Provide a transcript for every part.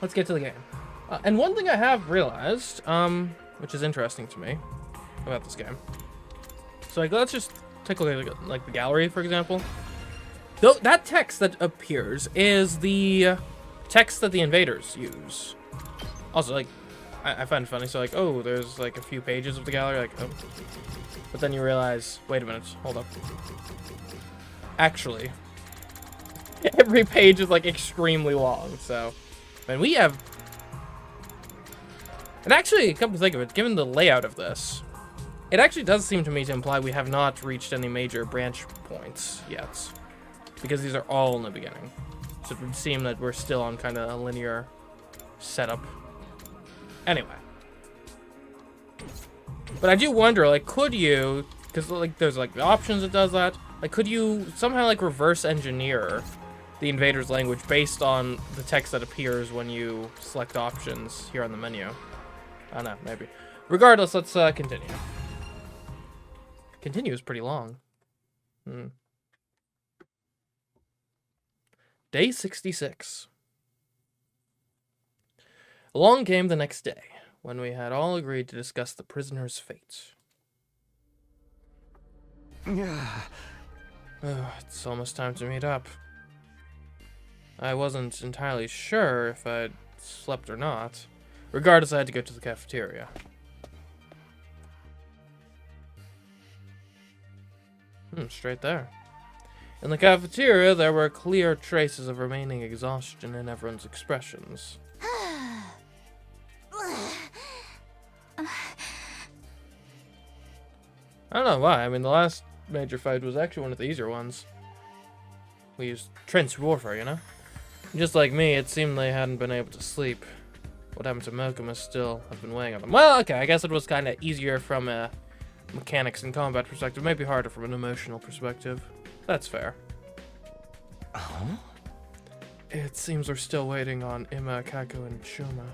let's get to the game. And one thing I have realized, which is interesting to me about this game. So like, let's just take a look at like the gallery, for example. Though that text that appears is the text that the invaders use. Also, like, I find it funny. So like, oh, there's like a few pages of the gallery, like, oh. But then you realize, wait a minute, hold up. Actually, every page is like extremely long. So, and we have. And actually, come to think of it, given the layout of this, it actually does seem to me to imply we have not reached any major branch points yet. Because these are all in the beginning. So it would seem that we're still on kind of a linear setup. Anyway. But I do wonder, like, could you, because like there's like the options that does that, like could you somehow like reverse engineer the invader's language based on the text that appears when you select options here on the menu? I don't know, maybe. Regardless, let's continue. Continue is pretty long. Day 66. Along came the next day, when we had all agreed to discuss the prisoner's fate. It's almost time to meet up. I wasn't entirely sure if I'd slept or not. Regardless, I had to go to the cafeteria. Straight there. In the cafeteria, there were clear traces of remaining exhaustion in everyone's expressions. I don't know why. I mean, the last major fight was actually one of the easier ones. We used trench warfare, you know? Just like me, it seemed they hadn't been able to sleep. What happened to Mocha must still have been weighing on them. Well, okay, I guess it was kind of easier from a mechanics and combat perspective. Maybe harder from an emotional perspective. That's fair. Huh? It seems we're still waiting on Emma, Kako, and Shoma.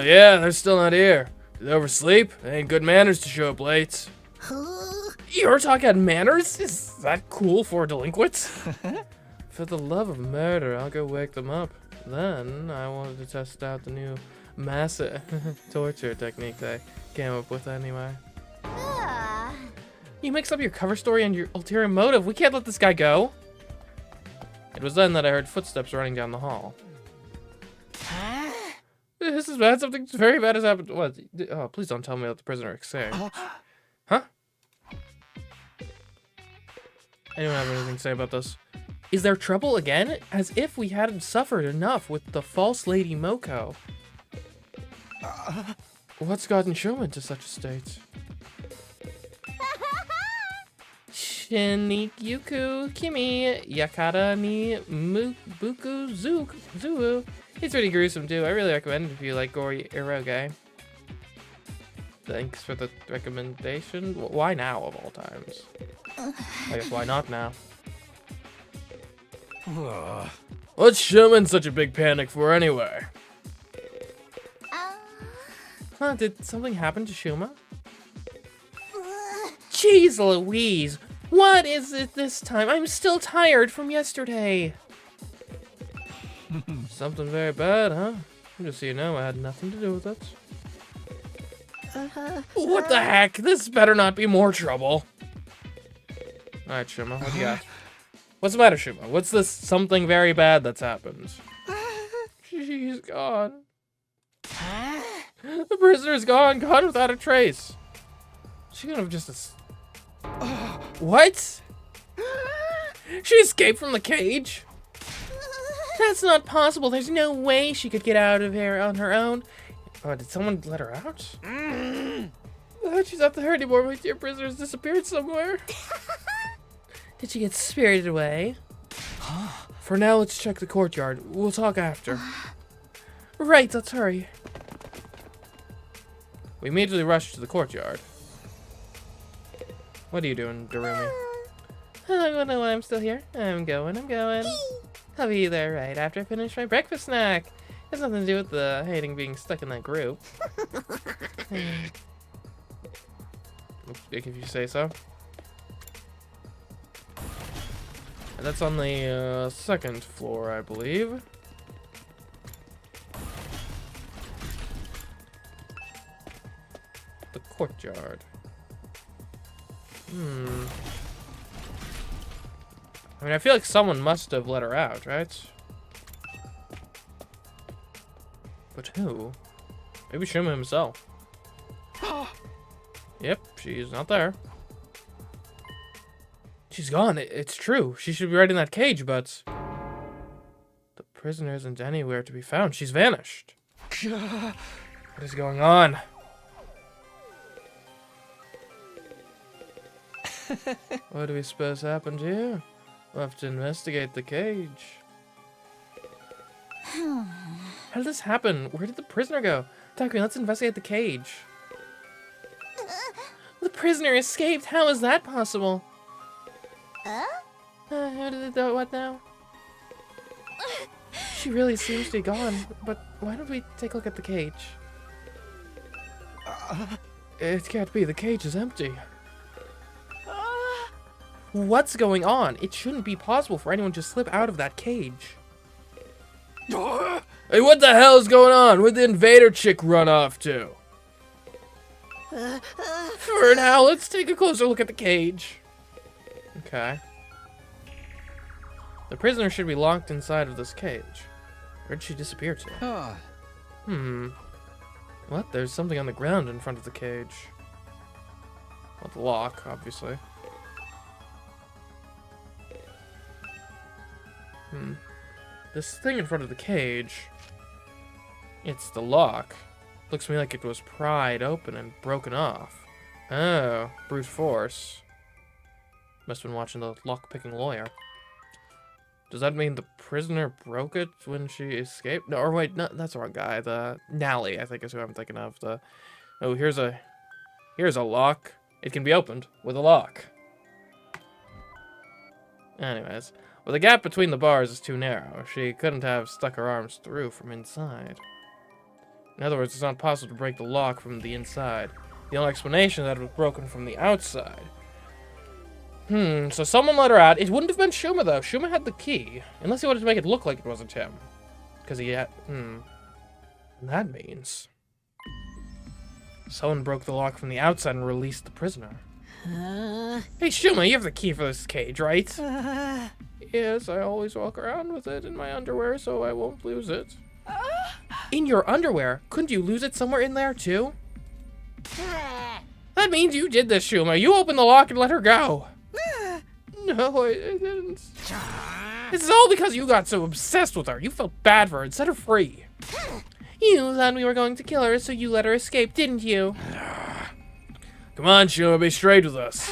Yeah, they're still not here. Did they oversleep? It ain't good manners to show up late. You're talking about manners? Is that cool for delinquents? For the love of murder, I'll go wake them up. Then, I wanted to test out the new mass torture technique they came up with anyway. You mixed up your cover story and your ulterior motive. We can't let this guy go. It was then that I heard footsteps running down the hall. This is bad. Something very bad has happened. What? Oh, please don't tell me what the prisoner is saying. Huh? Anyone have anything to say about this? Is there trouble again? As if we hadn't suffered enough with the false lady Moko. What's gotten Shoma to such a state? Shinikyuku Kimi Yakata ni Buku Zuu. It's pretty gruesome too. I really recommend it if you like gory eroge. Thanks for the recommendation. Why now of all times? I guess why not now? What's Shoma in such a big panic for anyway? Huh, did something happen to Shuma? Jeez Louise, what is it this time? I'm still tired from yesterday. Something very bad, huh? Just so you know, I had nothing to do with it. What the heck? This better not be more trouble. Alright, Shuma, what do you got? What's the matter, Shuma? What's this something very bad that's happened? She's gone. The prisoner's gone without a trace. She could have just... What? She escaped from the cage? That's not possible. There's no way she could get out of here on her own. Oh, did someone let her out? She's not there anymore. My dear prisoner's disappeared somewhere. Did she get spirited away? For now, let's check the courtyard. We'll talk after. Right, let's hurry. We immediately rushed to the courtyard. What are you doing, Darumi? I don't know why I'm still here. I'm going. I'll be there right after I finish my breakfast snack. It has nothing to do with the hating being stuck in that group. If you say so. And that's on the second floor, I believe. the courtyard. Hmm. I mean, I feel like someone must have let her out, right? But who? Maybe Shuma himself. Yep, she's not there. She's gone. It's true. She should be right in that cage, but the prisoner isn't anywhere to be found. She's vanished. What is going on? What do we suppose happened here? We'll have to investigate the cage. How did this happen? Where did the prisoner go? Takumi, let's investigate the cage. The prisoner escaped. How is that possible? What now? She really seems to be gone, but why don't we take a look at the cage? It can't be. The cage is empty. What's going on? It shouldn't be possible for anyone to slip out of that cage. Hey, what the hell is going on? Where'd the invader chick run off to? For now, let's take a closer look at the cage. Okay. The prisoner should be locked inside of this cage. Where'd she disappear to? What? There's something on the ground in front of the cage. Well, the lock, obviously. This thing in front of the cage. It's the lock. Looks to me like it was pried open and broken off. Oh, brute force. Must have been watching the lock-picking lawyer. Does that mean the prisoner broke it when she escaped? No, or wait, no, that's the wrong guy. The Nally, I think is who I'm thinking of. Oh, here's a lock. It can be opened with a lock. Anyways, well, the gap between the bars is too narrow. She couldn't have stuck her arms through from inside. In other words, it's not possible to break the lock from the inside. The only explanation is that it was broken from the outside. So someone let her out. It wouldn't have been Shuma, though. Shuma had the key. Unless he wanted to make it look like it wasn't him. Because he had... And that means... someone broke the lock from the outside and released the prisoner. Hey, Shuma, you have the key for this cage, right? Yes, I always walk around with it in my underwear, so I won't lose it. In your underwear? Couldn't you lose it somewhere in there, too? That means you did this, Shuma. You opened the lock and let her go. No, I didn't. This is all because you got so obsessed with her. You felt bad for her and set her free. You thought we were going to kill her, so you let her escape, didn't you? Come on, Shuma, be straight with us.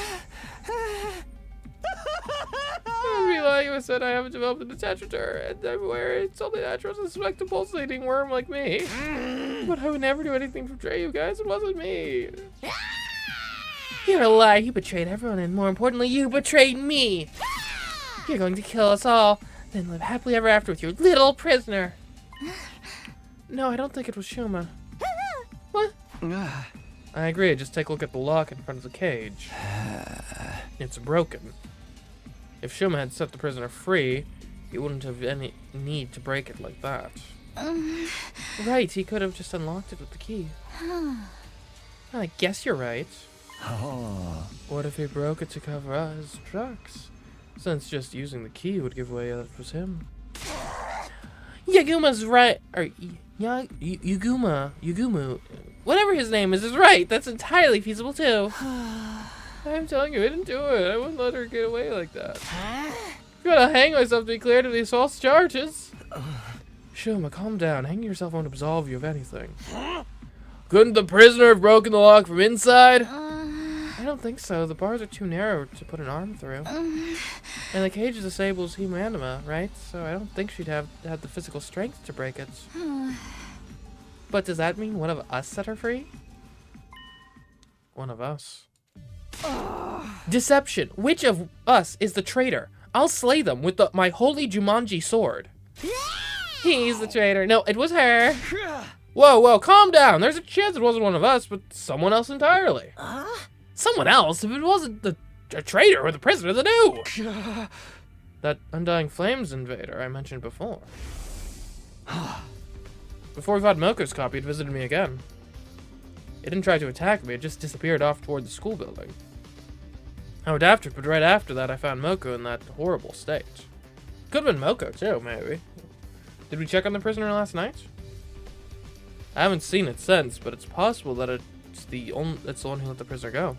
I would be lying if I said I haven't developed an attachment to her, and everywhere it's only natural to suspect a pulsating worm like me. But I would never do anything to betray you guys. It wasn't me. You're a liar. You betrayed everyone, and more importantly, you betrayed me. You're going to kill us all, then live happily ever after with your little prisoner. No, I don't think it was Shuma. What? I agree. Just take a look at the lock in front of the cage. It's broken. If Shuma had set the prisoner free, he wouldn't have any need to break it like that. Right, he could have just unlocked it with the key. I guess you're right. What if he broke it to cover up his tracks? Since just using the key would give away that it was him. Yaguma's right. Or Yugumu. Whatever his name is right. That's entirely feasible too. I'm telling you, I didn't do it. I wouldn't let her get away like that. I'm gonna hang myself to be cleared of these false charges. Shuma, calm down. Hanging yourself won't absolve you of anything. Couldn't the prisoner have broken the lock from inside? I don't think so. The bars are too narrow to put an arm through. And the cage disables human anima, right? So I don't think she'd have had the physical strength to break it. But does that mean one of us set her free? One of us. Deception. Which of us is the traitor? I'll slay them with my holy Jumanji sword. He's the traitor. No, it was her. Whoa, calm down. There's a chance it wasn't one of us, but someone else entirely. Someone else? If it wasn't a traitor or the prisoner, then who? That Undying Flames invader I mentioned before. Before we fought Milker's copy, it visited me again. It didn't try to attack me, it just disappeared off toward the school building. I went after it, but right after that I found Moko in that horrible state. Could have been Moko too, maybe. Did we check on the prisoner last night? I haven't seen it since, but it's possible that it's the one who let the prisoner go.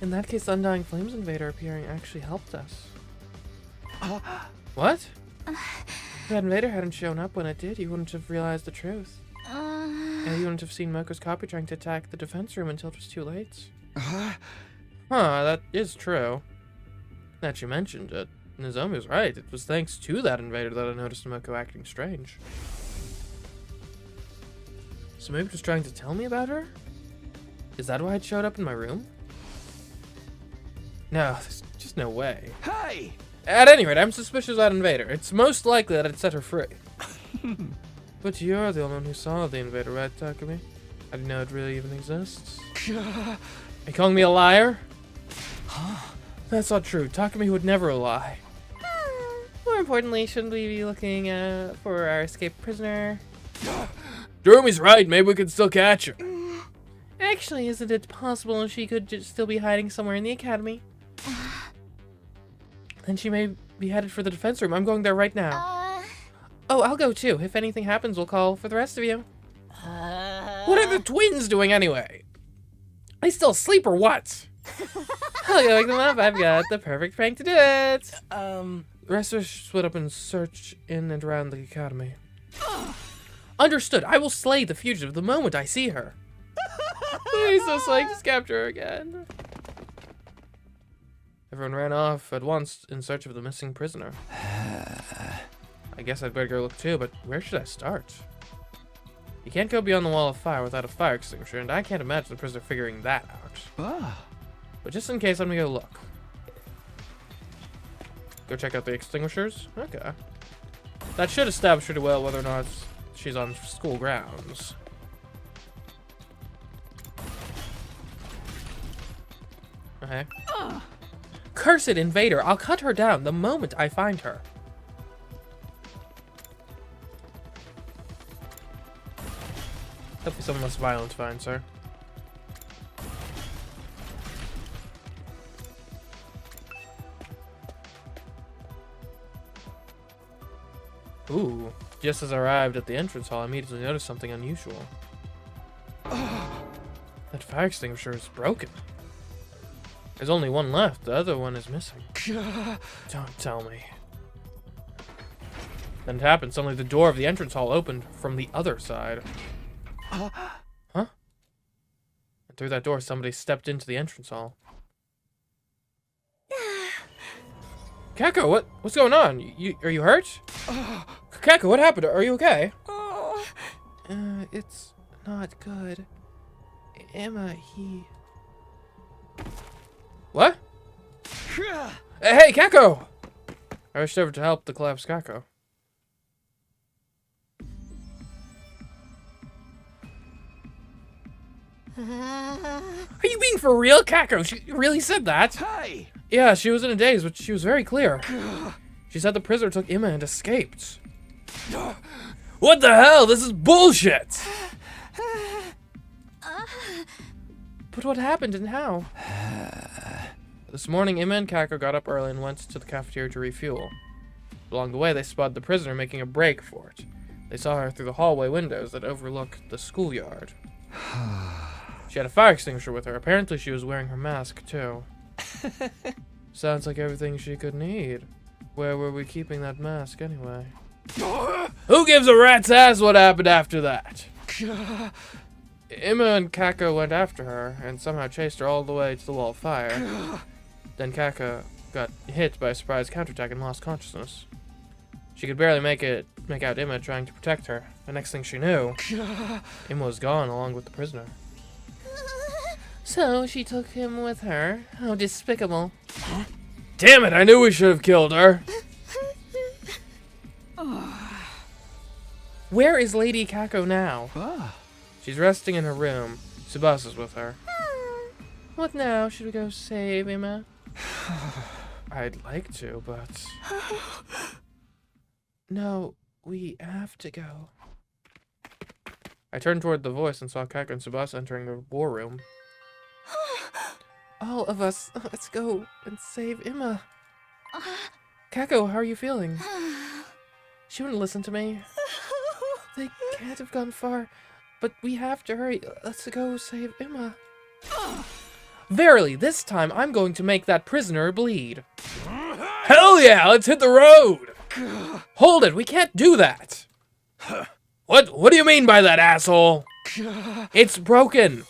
In that case, the Undying Flames invader appearing actually helped us. What? If that invader hadn't shown up when it did, you wouldn't have realized the truth. And you wouldn't have seen Moko's copy trying to attack the defense room until it was too late. Huh, that is true. That you mentioned it. Nozomi was right. It was thanks to that invader that I noticed Moko acting strange. So maybe just trying to tell me about her? Is that why it showed up in my room? No, there's just no way. Hey! At any rate, I'm suspicious of that invader. It's most likely that it set her free. But you're the only one who saw the invader, right, Takumi? I didn't know it really even exists. Are you calling me a liar? Huh? That's not true. Takumi would never lie. More importantly, shouldn't we be looking for our escaped prisoner? Durumi's right. Maybe we could still catch her. Actually, isn't it possible she could just still be hiding somewhere in the academy? Then she may be headed for the defense room. I'm going there right now. Oh, I'll go too. If anything happens, we'll call for the rest of you. What are the twins doing anyway? Are they still asleep or what? I'll go wake them up. I've got the perfect prank to do it. The rest of us should split up and search in and around the academy. Understood. I will slay the fugitive the moment I see her. Please, so psyched. Just capture her again. Everyone ran off at once in search of the missing prisoner. I guess I'd better go look too, but where should I start? You can't go beyond the wall of fire without a fire extinguisher, and I can't imagine the prisoner figuring that out. But just in case, let me go look. Go check out the extinguishers? Okay. That should establish pretty well whether or not she's on school grounds. Okay. Cursed invader! I'll cut her down the moment I find her. Hopefully someone less violent to find, sir. Ooh. Just as I arrived at the entrance hall, I immediately noticed something unusual. That fire extinguisher is broken. There's only one left. The other one is missing. Don't tell me. Then it happened. Suddenly the door of the entrance hall opened from the other side. Huh? And through that door, somebody stepped into the entrance hall. Kako, what's going on? Are you hurt? Kako, what happened? Are you okay? It's not good. Emma, he... What? Hey, Kako! I rushed over to help the collapsed Kako. Are you being for real, Kako? She really said that? Hey! Yeah, she was in a daze, but she was very clear. She said the prisoner took Emma and escaped. What the hell? This is bullshit! But what happened and how? This morning, Emma and Kako got up early and went to the cafeteria to refuel. Along the way, they spotted the prisoner making a break for it. They saw her through the hallway windows that overlook the schoolyard. She had a fire extinguisher with her. Apparently, she was wearing her mask, too. Sounds like everything she could need. Where were we keeping that mask, anyway? Who gives a rat's ass what happened after that? Emma and Kako went after her and somehow chased her all the way to the wall of fire. Then Kako got hit by a surprise counterattack and lost consciousness. She could barely make out Emma trying to protect her. The next thing she knew, Emma was gone along with the prisoner. So she took him with her. How despicable. Damn it, I knew we should have killed her. Where is Lady Kako now? She's resting in her room. Tsubasa's with her. What now? Should we go save Emma? I'd like to, but... No, we have to go. I turned toward the voice and saw Kako and Tsubasa entering the war room. All of us, let's go and save Emma. Kako, how are you feeling? She wouldn't listen to me. They can't have gone far, but we have to hurry. Let's go save Emma. Verily, this time I'm going to make that prisoner bleed. Hell yeah, let's hit the road! Hold it, we can't do that! What do you mean by that, asshole? It's broken!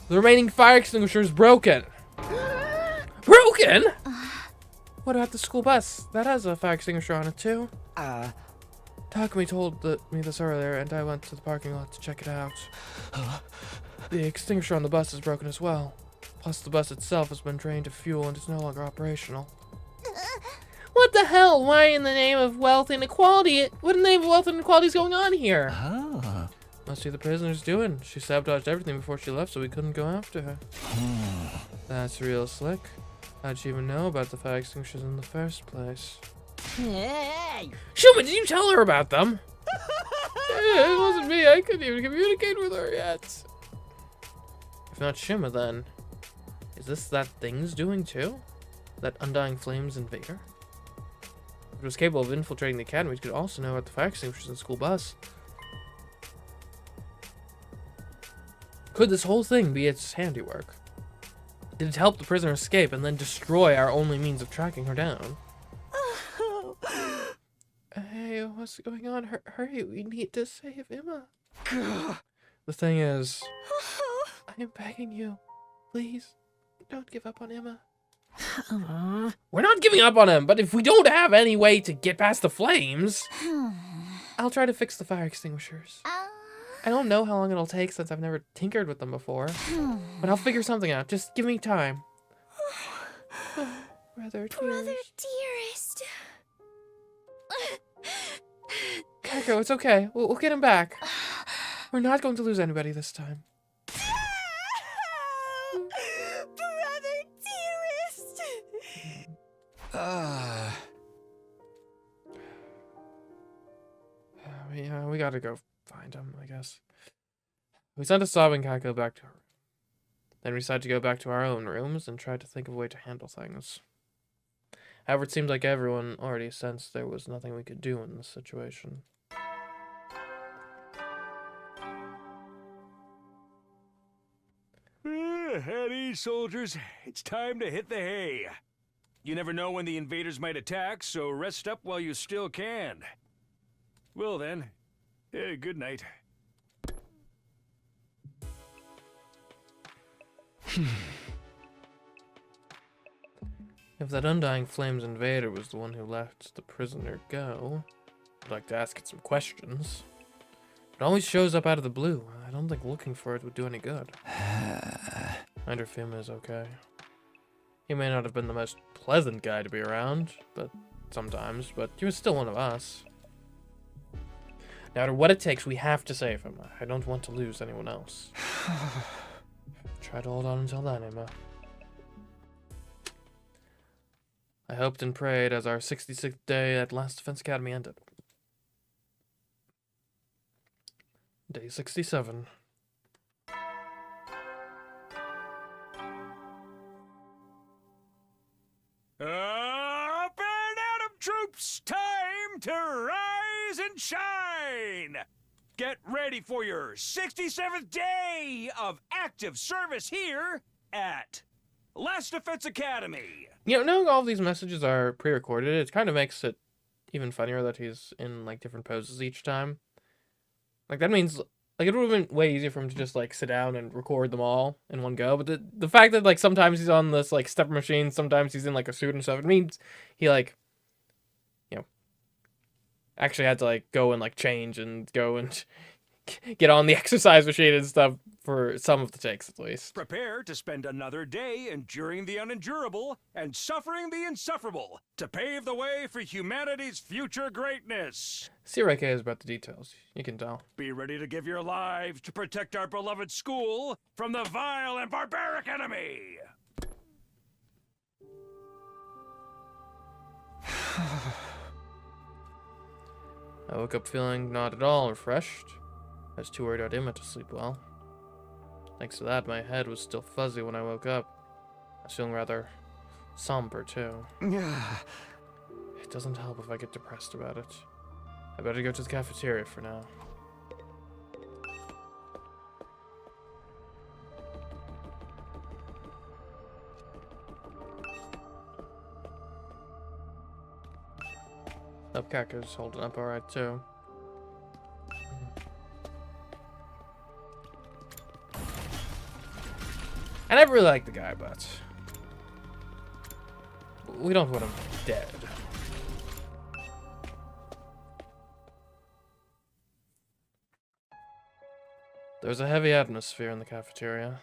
The remaining fire extinguisher is broken! Broken?! What about the school bus? That has a fire extinguisher on it, too. Takumi told me this earlier, and I went to the parking lot to check it out. The extinguisher on the bus is broken as well. Plus, the bus itself has been drained of fuel and is no longer operational. What the hell? Why in the name of wealth inequality? What in the name of wealth inequality is going on here? Must be the prisoner's doing. She sabotaged everything before she left, so we couldn't go after her. That's real slick. How'd she even know about the fire extinguishers in the first place? Hey! Shuma, did you tell her about them? It wasn't me. I couldn't even communicate with her yet. If not Shima, then is this that thing's doing too? That Undying Flames invader? If it was capable of infiltrating the academy, it could also know about the fire extinguishers in the school bus. Could this whole thing be its handiwork? Did it help the prisoner escape and then destroy our only means of tracking her down? Hey, what's going on? Hurry, we need to save Emma. The thing is, I am begging you, please, don't give up on Emma. We're not giving up on him, but if we don't have any way to get past the flames, I'll try to fix the fire extinguishers. I don't know how long it'll take since I've never tinkered with them before, but I'll figure something out. Just give me time. Brother dearest. Kako, it's okay. We'll get him back. We're not going to lose anybody this time. Brother dearest. Yeah, we gotta go find him, I guess. We sent a sobbing Kako back to her. Then we decided to go back to our own rooms and try to think of a way to handle things. However, it seemed like everyone already sensed there was nothing we could do in this situation. At ease, soldiers. It's time to hit the hay. You never know when the invaders might attack, so rest up while you still can. Well then, good night. If that Undying Flames invader was the one who let the prisoner go, I'd like to ask it some questions. It always shows up out of the blue. I don't think looking for it would do any good. I wonder if Fima is okay. He may not have been the most pleasant guy to be around, but sometimes, but he was still one of us. No matter what it takes, we have to save him. I don't want to lose anyone else. Try to hold on until then, Emma. I hoped and prayed as our 66th day at Last Defense Academy ended. Day 67. Up and at 'em, troops! Time to rise and shine! Get ready for your 67th day of active service here at Last Defense Academy. You know, knowing all of these messages are pre-recorded, it kind of makes it even funnier that he's in, like, different poses each time. Like, that means, like, it would have been way easier for him to just, like, sit down and record them all in one go. But the fact that, like, sometimes he's on this, like, stepper machine, sometimes he's in, like, a suit and stuff, it means he, like, you know, actually had to, like, go and, like, change and go and get on the exercise machine and stuff for some of the takes, at least. Prepare to spend another day enduring the unendurable and suffering the insufferable to pave the way for humanity's future greatness. Sirike cares about the details. You can tell. Be ready to give your lives to protect our beloved school from the vile and barbaric enemy. I woke up feeling not at all refreshed. I was too worried about Emma to sleep well. Thanks to that, my head was still fuzzy when I woke up. I was feeling rather somber, too. It doesn't help if I get depressed about it. I better go to the cafeteria for now. Hope Kako's holding up alright, too. I never really liked the guy, but we don't want him dead. There's a heavy atmosphere in the cafeteria.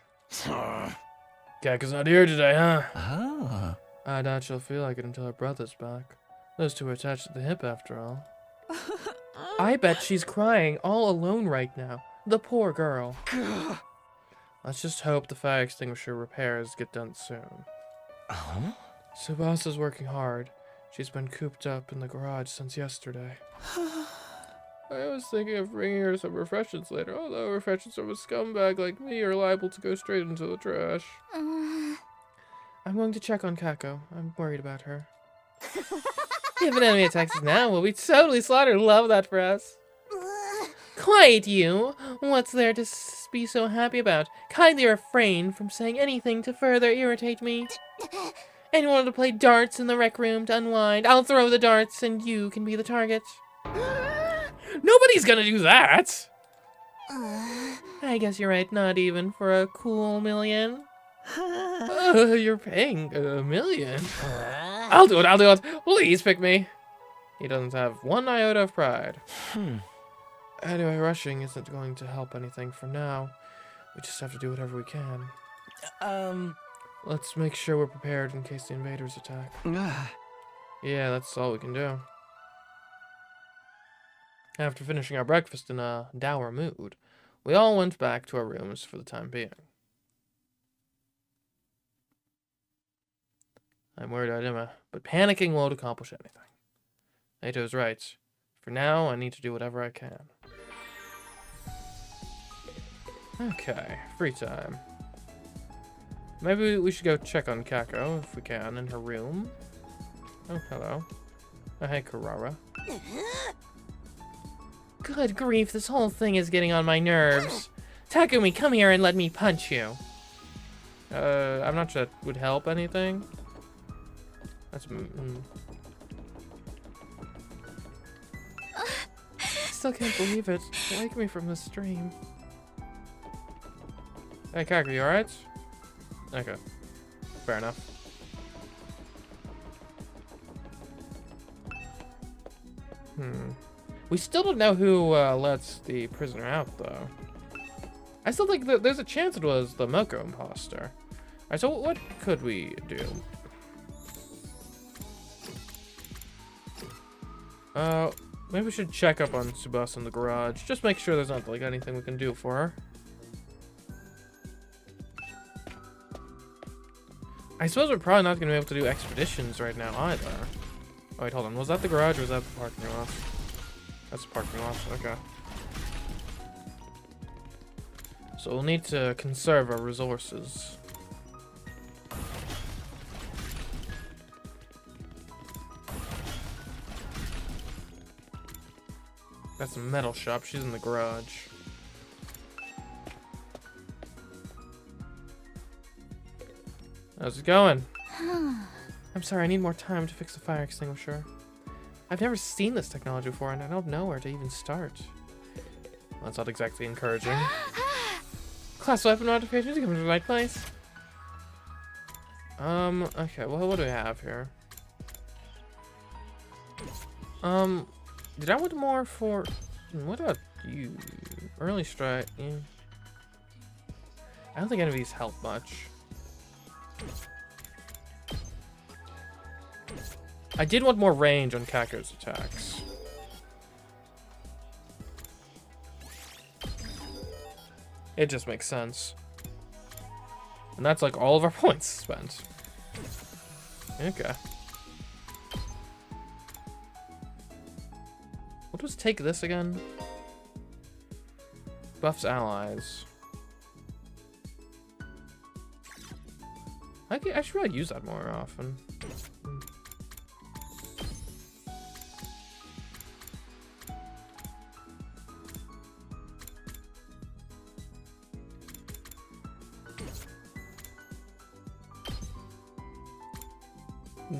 Kako's not here today, huh? Ah. I doubt she'll feel like it until her brother's back. Those two are attached at the hip, after all. I bet she's crying all alone right now. The poor girl. Let's just hope the fire extinguisher repairs get done soon. Huh? Subasa's working hard. She's been cooped up in the garage since yesterday. I was thinking of bringing her some refreshments later, although refreshments from a scumbag like me are liable to go straight into the trash. I'm going to check on Kako. I'm worried about her. If an enemy attacks us now, we'll be totally slaughtered. Love that for us. Quiet, you! What's there to be so happy about? Kindly refrain from saying anything to further irritate me. Anyone want to play darts in the rec room to unwind? I'll throw the darts and you can be the target. Nobody's gonna do that! I guess you're right, not even for a cool million. You're paying $1 million. I'll do it. Please pick me. He doesn't have one iota of pride. Anyway, rushing isn't going to help anything for now. We just have to do whatever we can. Let's make sure we're prepared in case the invaders attack. Yeah, that's all we can do. After finishing our breakfast in a dour mood, we all went back to our rooms for the time being. I'm worried about Emma, but panicking won't accomplish anything. Nato's right. For now, I need to do whatever I can. Okay, free time. Maybe we should go check on Kako, if we can, in her room. Oh, hello. Oh, hey, Karara. Good grief, this whole thing is getting on my nerves. Takumi, come here and let me punch you. I'm not sure that would help anything. That's... I still can't believe it. Wake me from this dream. Hey, Kako, you alright? Okay. Fair enough. We still don't know who lets the prisoner out, though. I still think that there's a chance it was the Moko imposter. Alright, so what could we do? Maybe we should check up on Tsubasa in the garage. Just make sure there's not, like, anything we can do for her. I suppose we're probably not going to be able to do expeditions right now either. Oh, wait, hold on. Was that the garage or was that the parking lot? That's the parking lot. Okay. So we'll need to conserve our resources. That's a metal shop. She's in the garage. How's it going? I'm sorry, I need more time to fix the fire extinguisher. I've never seen this technology before, and I don't know where to even start. Well, that's not exactly encouraging. Class weapon modifications, coming to the right place. Okay, well, what do we have here? Did I want more for... What about you? Early strike, yeah. I don't think any of these help much. I did want more range on Kako's attacks. It just makes sense. And that's like all of our points spent. Okay. What was take this again? Buffs allies. I should really use that more often.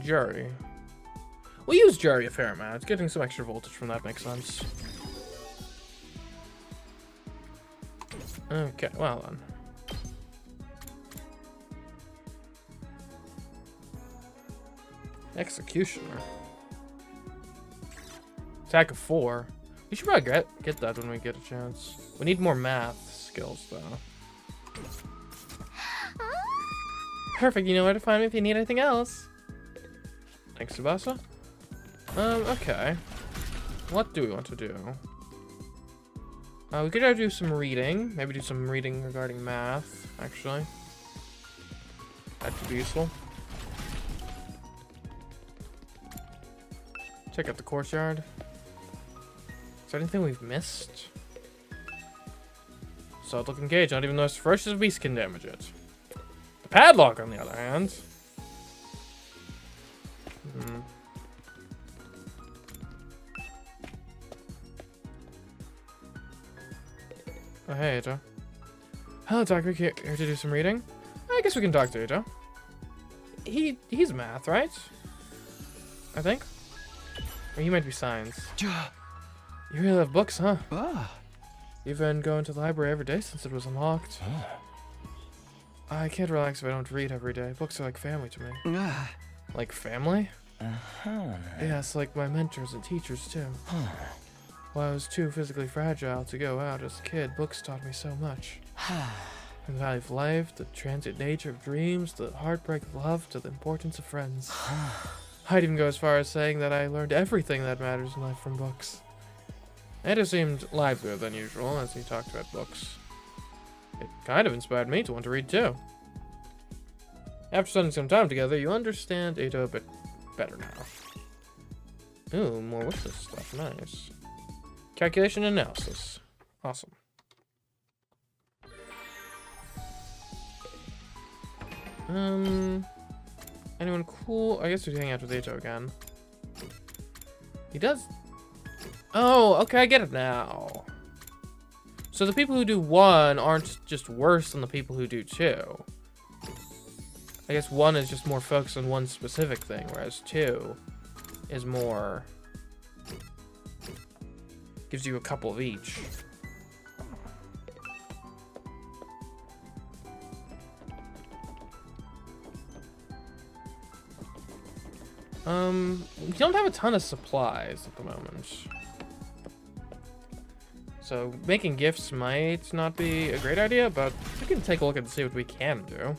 Jury. We'll use Jury a fair amount. It's getting some extra voltage from that makes sense. Okay, well then. Executioner. Attack of 4. We should probably get that when we get a chance. We need more math skills though. Perfect, you know where to find me if you need anything else. Thanks, Tsubasa. Okay. What do we want to do? We could do some reading. Maybe do some reading regarding math, actually. That could be useful. Check out the courtyard. Is there anything we've missed? Solid looking gauge. Not even those ferocious beasts can damage it. The padlock, on the other hand. Oh, hey, Ito. Hello, Doctor. Here to do some reading? I guess we can talk to Ito. He's math, right? I think. Or he might be science. You really love books, huh? You've been going to the library every day since it was unlocked. I can't relax if I don't read every day. Books are like family to me. Like family? Yes, like my mentors and teachers too. While I was too physically fragile to go out as a kid, books taught me so much. From the value of life, the transient nature of dreams, the heartbreak of love, to the importance of friends. I'd even go as far as saying that I learned everything that matters in life from books. Ada seemed livelier than usual as he talked about books. It kind of inspired me to want to read too. After spending some time together, you understand Ada a bit better now. Ooh, more wishlist stuff. Nice. Calculation analysis. Awesome. Anyone cool? I guess we'd hang out with Ito again. He does. Oh, okay, I get it now. So the people who do 1 aren't just worse than the people who do 2. I guess 1 is just more focused on one specific thing, whereas 2 is more... gives you a couple of each. We don't have a ton of supplies at the moment. So making gifts might not be a great idea, but we can take a look and see what we can do.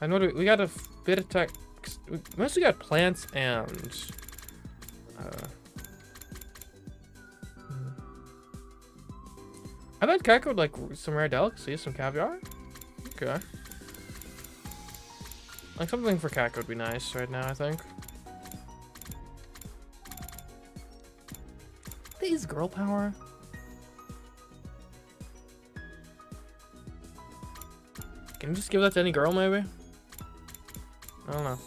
I know we got a bit of tech. We mostly got plants and I bet Kako would like some rare delicacies, some caviar. Okay. Like something for Kako would be nice right now, I think. These girl power. Can you just give that to any girl, maybe? I don't know.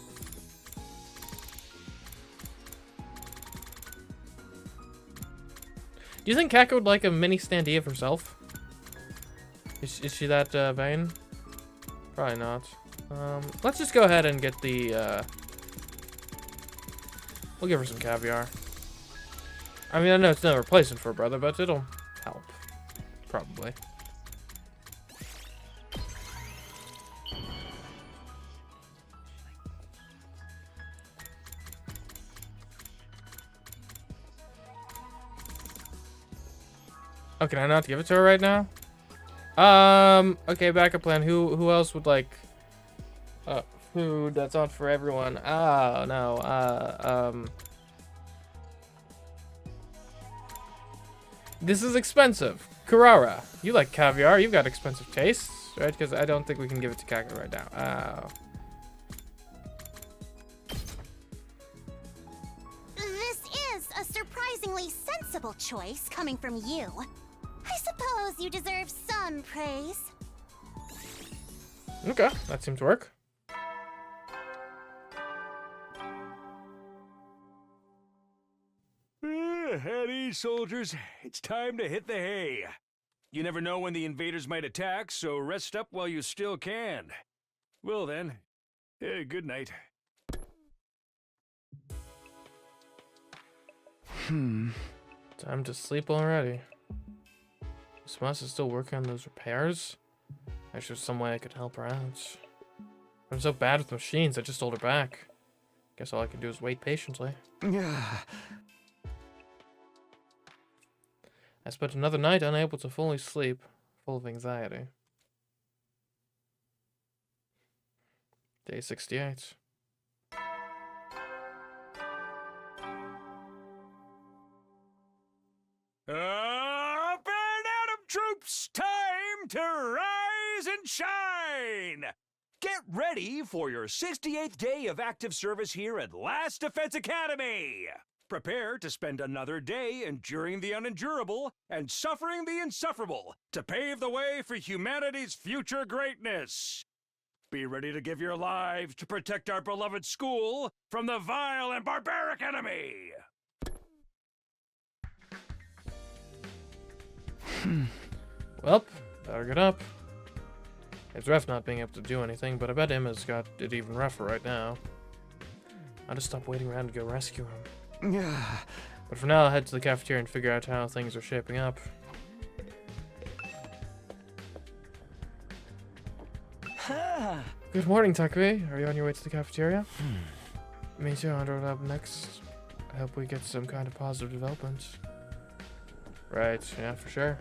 Do you think Kako would like a mini standee of herself? Is she that vain? Probably not. Let's just go ahead and get the, we'll give her some caviar. I mean, I know it's no replacement for a brother, but it'll help. Probably. Oh, can I not give it to her right now? Okay, backup plan. Who else would like food that's not for everyone? Oh, no. This is expensive. Karara, you like caviar. You've got expensive tastes, right? Because I don't think we can give it to Kako right now. Oh. surprisingly sensible choice coming from you. I suppose you deserve some praise. Okay, that seems to work. At ease, soldiers. It's time to hit the hay. You never know when the invaders might attack, so rest up while you still can. Well then, good night. Time to sleep already. Miss Moss is still working on those repairs? Actually, there's some way I could help her out. I'm so bad with machines, I just hold her back. Guess all I can do is wait patiently. I spent another night unable to fully sleep, full of anxiety. Day 68. Up and Adam troops, time to rise and shine! Get ready for your 68th day of active service here at Last Defense Academy! Prepare to spend another day enduring the unendurable and suffering the insufferable to pave the way for humanity's future greatness. Be ready to give your lives to protect our beloved school from the vile and barbaric enemy! Well, better get up. It's rough not being able to do anything, but I bet Emma's got it even rougher right now. I'll just stop waiting around to go rescue him. But for now, I'll head to the cafeteria and figure out how things are shaping up. Good morning, Takui. Are you on your way to the cafeteria? Me too. I wonder what happened next. I hope we get some kind of positive development. Right, yeah, for sure.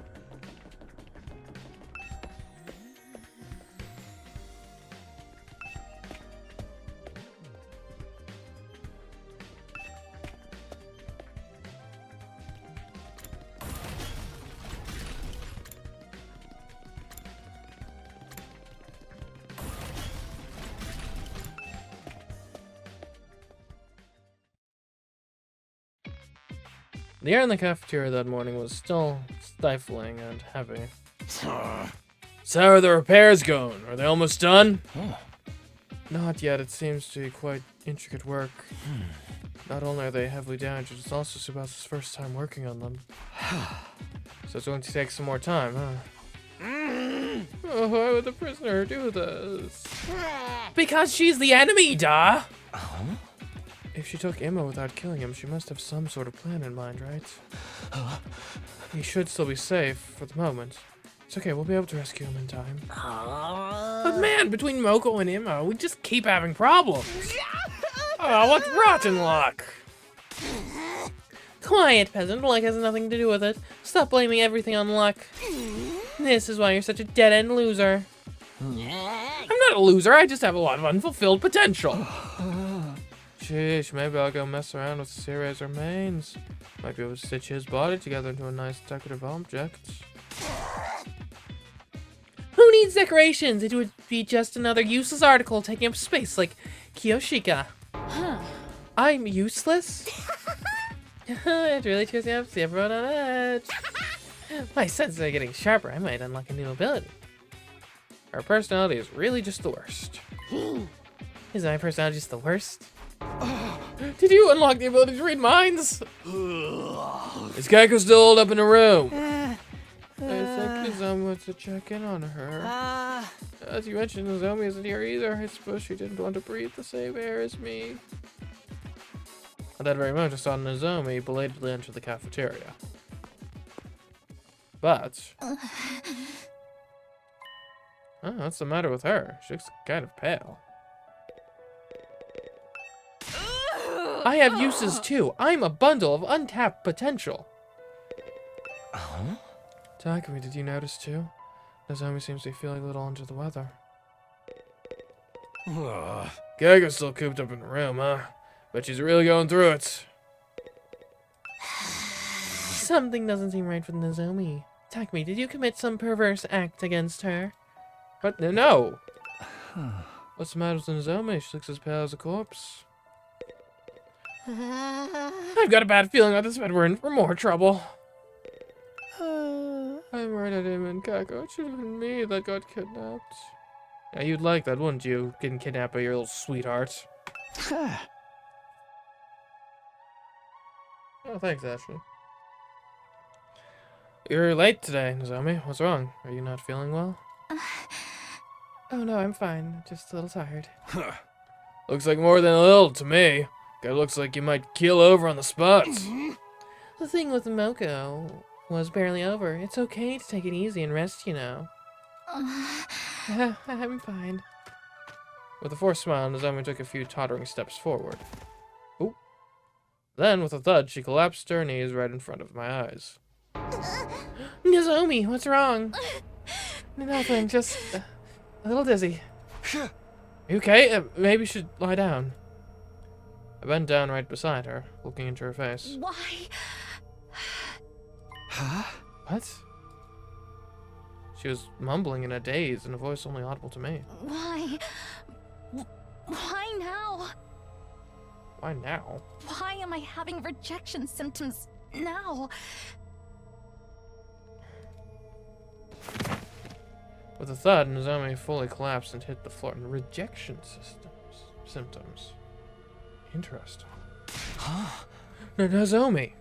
The air in the cafeteria that morning was still stifling and heavy. So how are the repairs going? Are they almost done? Not yet. It seems to be quite intricate work. Not only are they heavily damaged, it's also Subasa's first time working on them. So it's going to take some more time, huh? Oh, why would the prisoner do this? Because she's the enemy, duh! If she took Emma without killing him, she must have some sort of plan in mind, right? He should still be safe for the moment. It's okay, we'll be able to rescue him in time. But man, between Moko and Emma, we just keep having problems. Oh, what rotten luck! Quiet, peasant. Luck has nothing to do with it. Stop blaming everything on luck. This is why you're such a dead-end loser. I'm not a loser, I just have a lot of unfulfilled potential. Sheesh, maybe I'll go mess around with Seirei's remains. Might be able to stitch his body together into a nice decorative object. Who needs decorations? It would be just another useless article taking up space like Kiyoshika. I'm useless? It really cheers me up to see everyone on edge. My senses are getting sharper. I might unlock a new ability. Her personality is really just the worst. Is my personality just the worst? Did you unlock the ability to read minds? Is Kaiko still holed up in a room? I think Nozomi wants to check in on her. As you mentioned, Nozomi isn't here either. I suppose she didn't want to breathe the same air as me. At that very moment, I saw Nozomi belatedly enter the cafeteria. But... oh, what's the matter with her? She looks kind of pale. I have uses too. I'm a bundle of untapped potential. Takumi, did you notice too? Nozomi seems to be feeling a little under the weather. Kaiko's still cooped up in the room, huh? But she's really going through it. Something doesn't seem right with Nozomi. Takumi, did you commit some perverse act against her? What? No. What's the matter with Nozomi? She looks as pale as a corpse. I've got a bad feeling about this bed we're in for more trouble. I'm right at him and Kako. It should have been me that got kidnapped. Yeah, you'd like that, wouldn't you? Getting kidnapped by your little sweetheart. Oh, thanks, Ashley. You're late today, Nozomi. What's wrong? Are you not feeling well? Oh no, I'm fine. Just a little tired. Looks like more than a little to me. Guy looks like you might keel over on the spot. The thing with Moko was barely over. It's okay to take it easy and rest, you know. I'm fine. With a forced smile, Nozomi took a few tottering steps forward. Ooh. Then, with a thud, she collapsed to her knees right in front of my eyes. Nozomi, what's wrong? Nothing, just a little dizzy. You okay? Maybe you should lie down. I bent down right beside her, looking into her face. Why? Huh? What? She was mumbling in a daze, in a voice only audible to me. Why? Why now? Why now? Why am I having rejection symptoms now? With a thud, Nozomi fully collapsed and hit the floor. Rejection symptoms. Interesting. Huh? Nozomi.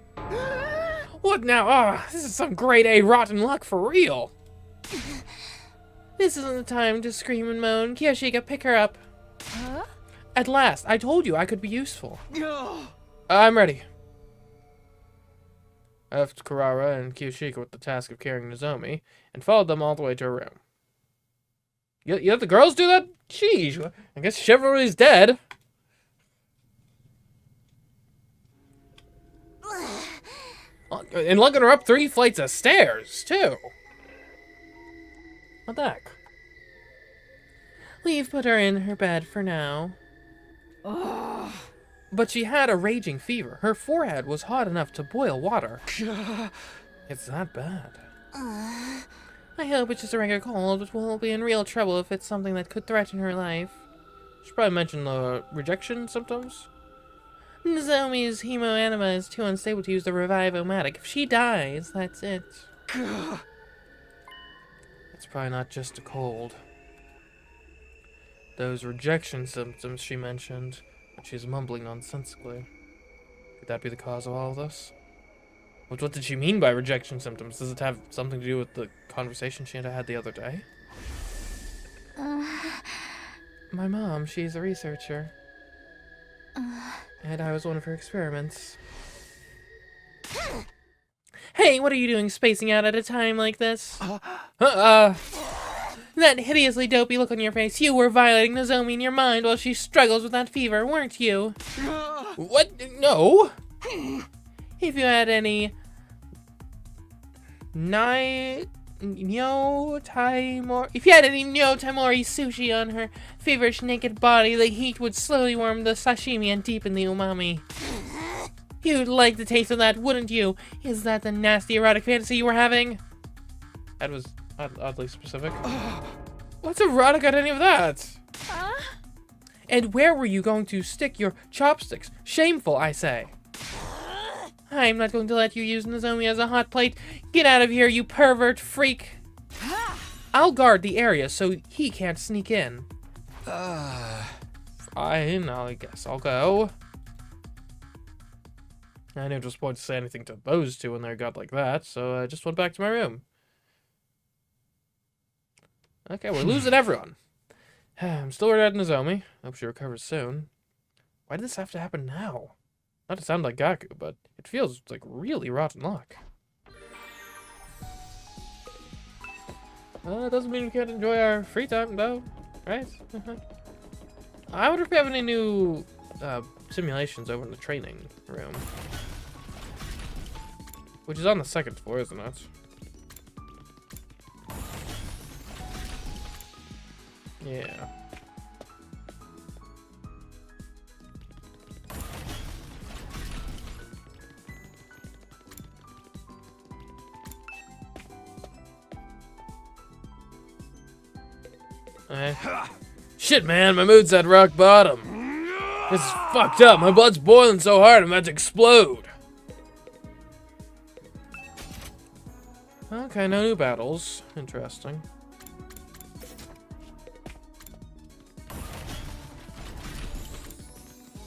What now? Ah, this is some grade A rotten luck for real. This isn't the time to scream and moan. Kiyoshika, pick her up. Huh? At last, I told you I could be useful. No. I'm ready. I left Kurara and Kiyoshika with the task of carrying Nozomi, and followed them all the way to her room. You let the girls do that? Sheesh, I guess chivalry's dead. And lugging her up 3 flights of stairs, too. What the heck? We've put her in her bed for now. But she had a raging fever. Her forehead was hot enough to boil water. It's that bad. I hope it's just a regular cold, but we'll be in real trouble if it's something that could threaten her life. Should probably mention the rejection symptoms. Nozomi's hemoanima is too unstable to use the revive-o-matic. If she dies, that's it. It's probably not just a cold. Those rejection symptoms she mentioned, but she's mumbling nonsensically. Could that be the cause of all of this? What did she mean by rejection symptoms? Does it have something to do with the conversation she had the other day? My mom, she's a researcher. And I was one of her experiments. Hey, what are you doing spacing out at a time like this? That hideously dopey look on your face. You were violating Nozomi in your mind while she struggles with that fever, weren't you? What? No. If you had any Nyo Taimori sushi on her feverish naked body, the heat would slowly warm the sashimi and deepen the umami. You'd like the taste of that, wouldn't you? Is that the nasty erotic fantasy you were having? That was oddly specific. What's erotic at any of that? And where were you going to stick your chopsticks? Shameful, I say. I'm not going to let you use Nozomi as a hot plate. Get out of here, you pervert freak. I'll guard the area so he can't sneak in. Fine, I guess I'll go. I didn't just want to say anything to those two when they got like that, so I just went back to my room. Okay, we're losing everyone. I'm still worried about Nozomi. Hope she recovers soon. Why did this have to happen now? Not to sound like Gaku, but it feels like really rotten luck. It doesn't mean we can't enjoy our free time, though, right? I wonder if we have any new simulations over in the training room. Which is on the 2nd floor, isn't it? Yeah. Shit, man, my mood's at rock bottom. This is fucked up. My blood's boiling so hard I'm about to explode. Okay, no new battles. Interesting.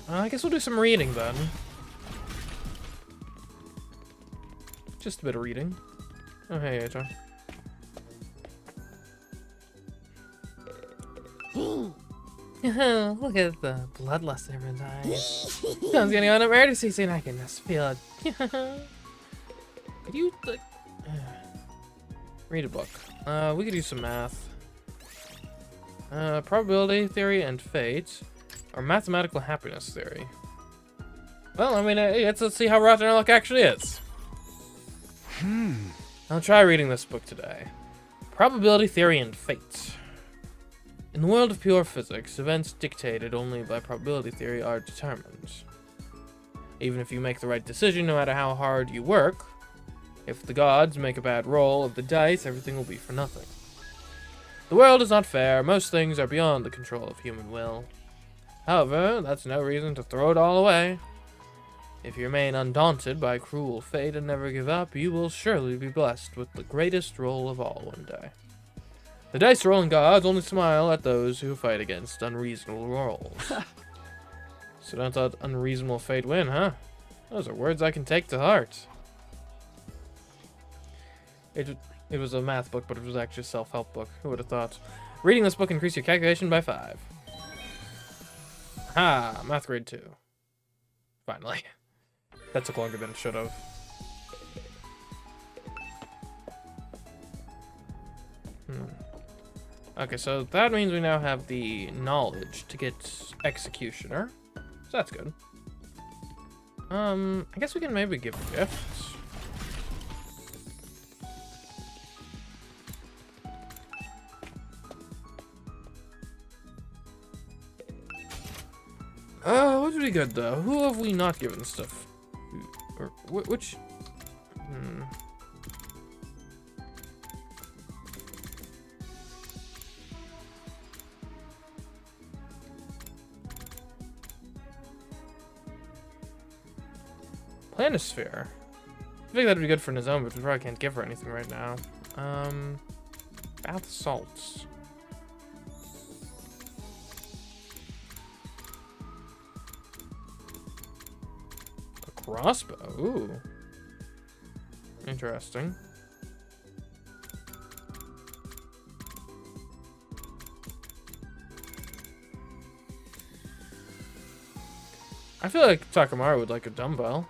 I guess we'll do some reading then. Just a bit of reading. Oh, hey, AJ. Look at the bloodlust in everyone's eyes. Someone's getting on a murder scene. I can just feel it. Could you, like, read a book? We could do some math. Probability theory and fate, or mathematical happiness theory. Well, I mean, let's see how rotten our luck actually is. I'll try reading this book today. Probability theory and fate. In the world of pure physics, events dictated only by probability theory are determined. Even if you make the right decision, no matter how hard you work, if the gods make a bad roll of the dice, everything will be for nothing. The world is not fair. Most things are beyond the control of human will. However, that's no reason to throw it all away. If you remain undaunted by cruel fate and never give up, you will surely be blessed with the greatest roll of all one day. The dice rolling gods only smile at those who fight against unreasonable rolls. So don't let unreasonable fate win, huh? Those are words I can take to heart. It was a math book, but it was actually a self-help book. Who would have thought? Reading this book increase your calculation by 5. Ha! Math grade 2. Finally. That took longer than it should have. Okay, so that means we now have the knowledge to get Executioner. So that's good. I guess we can maybe give gifts. What would be good though? Who have we not given stuff? Or which? Planisphere. I think that'd be good for Nozomi, but we probably can't give her anything right now. Bath salts. A crossbow. Ooh. Interesting. I feel like Takamaru would like a dumbbell.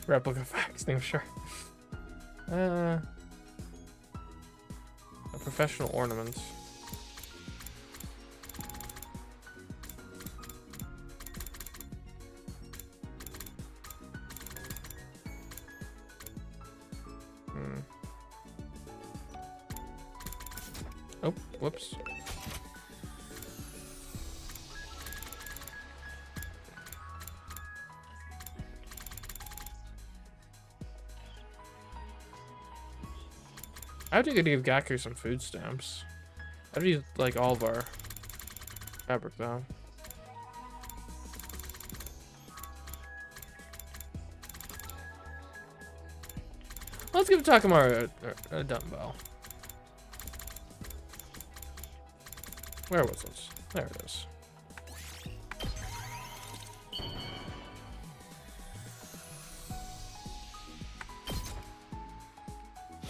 Replica facts, name sure. A professional ornament. Oh, whoops. I think I'd give Gaku some food stamps. I'd use like all of our fabric though. Let's give Takamaru a dumbbell. Where was this? There it is.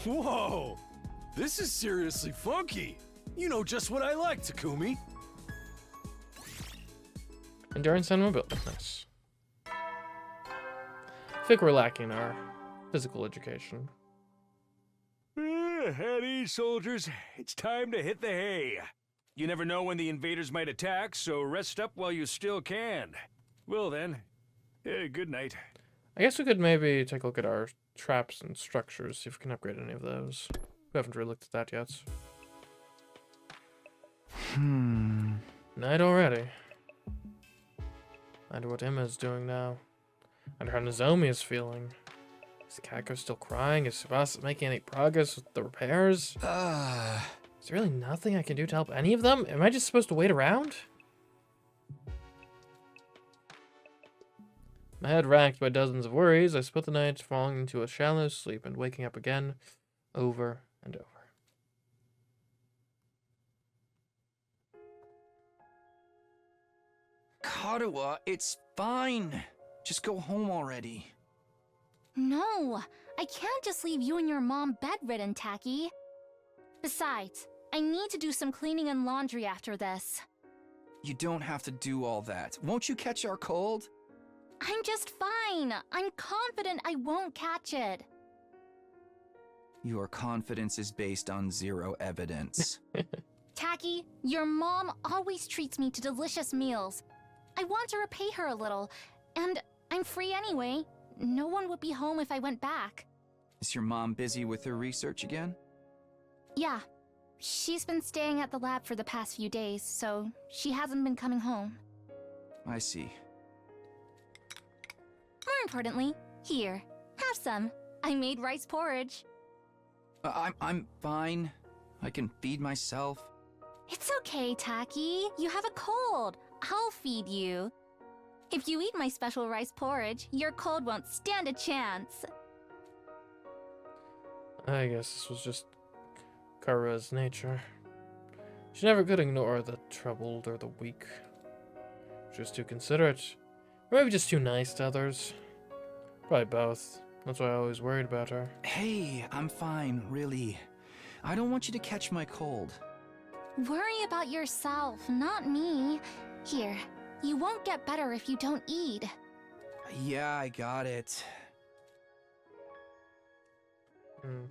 Whoa! This is seriously funky. You know just what I like, Takumi. Endurance and mobility. Nice. I think we're lacking our physical education. At ease, soldiers. It's time to hit the hay. You never know when the invaders might attack, so rest up while you still can. Well then, good night. I guess we could maybe take a look at our traps and structures, see if we can upgrade any of those. We haven't really looked at that yet. Night already. I wonder what Emma's doing now. I wonder how Nozomi is feeling. Is Kako still crying? Is Tsubasa making any progress with the repairs? Is there really nothing I can do to help any of them? Am I just supposed to wait around? My head racked by dozens of worries, I spent the night falling into a shallow sleep and waking up again, over and over. Karawa, it's fine. Just go home already. No, I can't just leave you and your mom bedridden, Tacky. Besides, I need to do some cleaning and laundry after this. You don't have to do all that. Won't you catch our cold? I'm just fine. I'm confident I won't catch it. Your confidence is based on zero evidence. Tacky, your mom always treats me to delicious meals. I want to repay her a little, and I'm free anyway. No one would be home if I went back. Is your mom busy with her research again? Yeah. She's been staying at the lab for the past few days, so she hasn't been coming home. I see. More importantly, here, have some. I made rice porridge. I'm fine. I can feed myself. It's okay, Tacky. You have a cold. I'll feed you. If you eat my special rice porridge, your cold won't stand a chance. I guess this was just Kara's nature. She never could ignore the troubled or the weak. She was too considerate. Or maybe just too nice to others. Probably both. That's why I always worried about her. Hey, I'm fine, really. I don't want you to catch my cold. Worry about yourself, not me. Here, you won't get better if you don't eat. Yeah, I got it. Hmm.